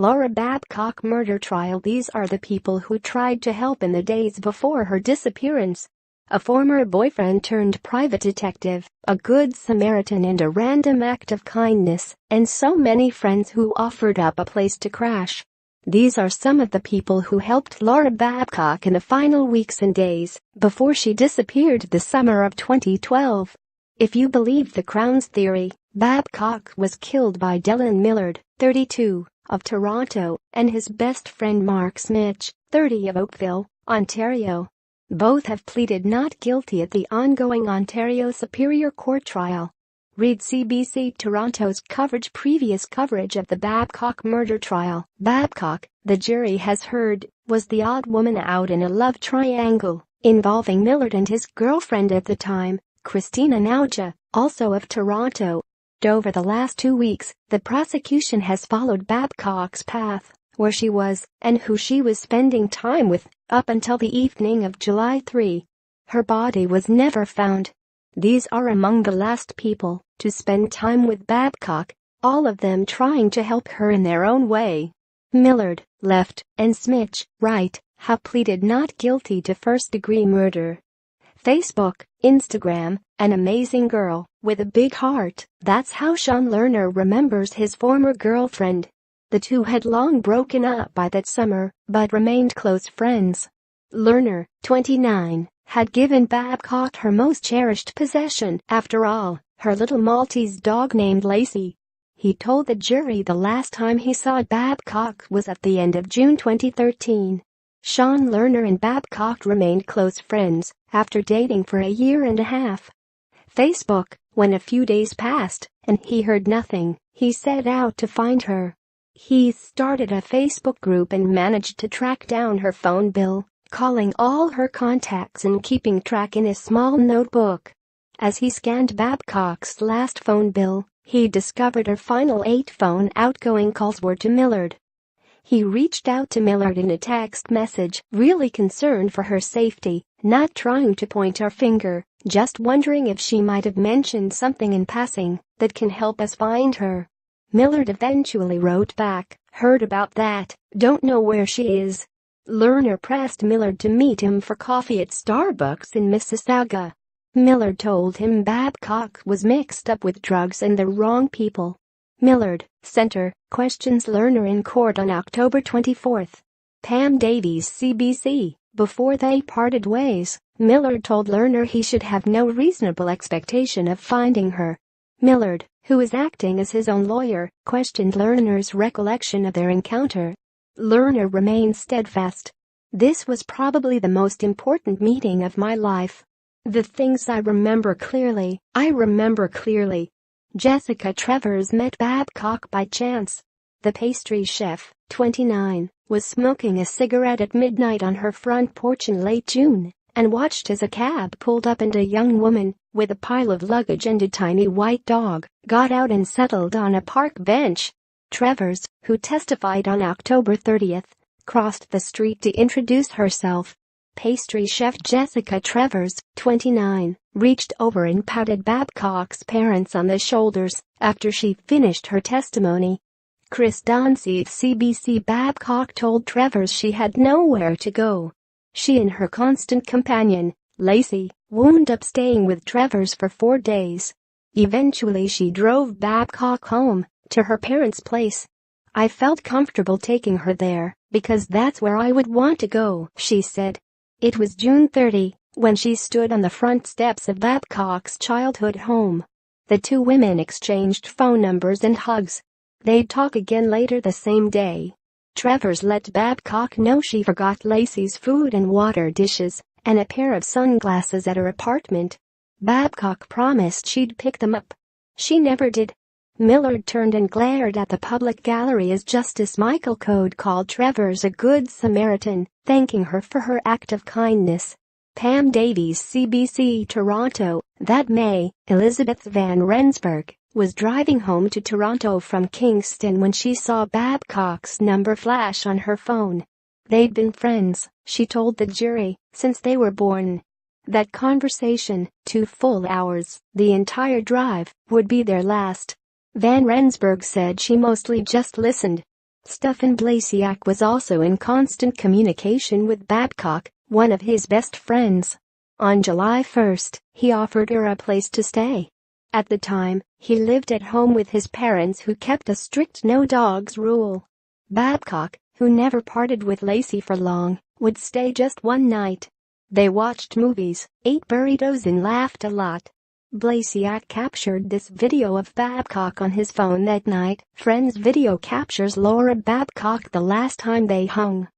Laura Babcock murder trial. These are the people who tried to help in the days before her disappearance. A former boyfriend turned private detective, a good Samaritan and a random act of kindness, and so many friends who offered up a place to crash. These are some of the people who helped Laura Babcock in the final weeks and days before she disappeared the summer of 2012. If you believe the Crown's theory, Babcock was killed by Dellen Millard, 32, of Toronto, and his best friend Mark Smich, 30, of Oakville, Ontario. Both have pleaded not guilty at the ongoing Ontario Superior Court trial. Read CBC Toronto's previous coverage of the Babcock murder trial. Babcock, the jury has heard, was the odd woman out in a love triangle involving Millard and his girlfriend at the time, Christina Nauja, also of Toronto. Over the last 2 weeks, the prosecution has followed Babcock's path, where she was, and who she was spending time with, up until the evening of July 3. Her body was never found. These are among the last people to spend time with Babcock, all of them trying to help her in their own way. Millard, left, and Smich, right, have pleaded not guilty to first-degree murder. Facebook, Instagram, an amazing girl with a big heart. That's how Sean Lerner remembers his former girlfriend. The two had long broken up by that summer, but remained close friends. Lerner, 29, had given Babcock her most cherished possession, after all, her little Maltese dog named Lacey. He told the jury the last time he saw Babcock was at the end of June 2013. Sean Lerner and Babcock remained close friends after dating for a year and a half. Facebook, when a few days passed and he heard nothing, he set out to find her. He started a Facebook group and managed to track down her phone bill, calling all her contacts and keeping track in a small notebook. As he scanned Babcock's last phone bill, he discovered her final 8 phone outgoing calls were to Millard. He reached out to Millard in a text message, really concerned for her safety, not trying to point our finger, just wondering if she might have mentioned something in passing that can help us find her. Millard eventually wrote back, "Heard about that, don't know where she is." Lerner pressed Millard to meet him for coffee at Starbucks in Mississauga. Millard told him Babcock was mixed up with drugs and the wrong people. Millard, Center, questions Lerner in court on October 24. Pam Davies, CBC. Before they parted ways, Millard told Lerner he should have no reasonable expectation of finding her. Millard, who is acting as his own lawyer, questioned Lerner's recollection of their encounter. Lerner remained steadfast. "This was probably the most important meeting of my life. The things I remember clearly. Jessica Travers met Babcock by chance. The pastry chef, 29, was smoking a cigarette at midnight on her front porch in late June and watched as a cab pulled up and a young woman, with a pile of luggage and a tiny white dog, got out and settled on a park bench. Travers, who testified on October 30, crossed the street to introduce herself. Pastry chef Jessica Travers, 29, reached over and patted Babcock's parents on the shoulders after she finished her testimony. Chris Dauncey, CBC. Babcock told Travers she had nowhere to go. She and her constant companion, Lacey, wound up staying with Travers for 4 days. Eventually she drove Babcock home, to her parents' place. "I felt comfortable taking her there, because that's where I would want to go," she said. It was June 30 when she stood on the front steps of Babcock's childhood home. The two women exchanged phone numbers and hugs. They'd talk again later the same day. Travers let Babcock know she forgot Lacey's food and water dishes and a pair of sunglasses at her apartment. Babcock promised she'd pick them up. She never did. Millard turned and glared at the public gallery as Justice Michael Code called Travers a good Samaritan, thanking her for her act of kindness. Pam Davies, CBC. Toronto. That May, Elizabeth Van Rensburg was driving home to Toronto from Kingston when she saw Babcock's number flash on her phone. They'd been friends, she told the jury, since they were born. That conversation, 2 full hours, the entire drive, would be their last. Van Rensburg said she mostly just listened. Stephen Blasiak was also in constant communication with Babcock, one of his best friends. On July 1, he offered her a place to stay. At the time, he lived at home with his parents who kept a strict no-dogs rule. Babcock, who never parted with Lacey for long, would stay just one night. They watched movies, ate burritos and laughed a lot. Blasiak captured this video of Babcock on his phone that night. Friends video captures Laura Babcock the last time they hung.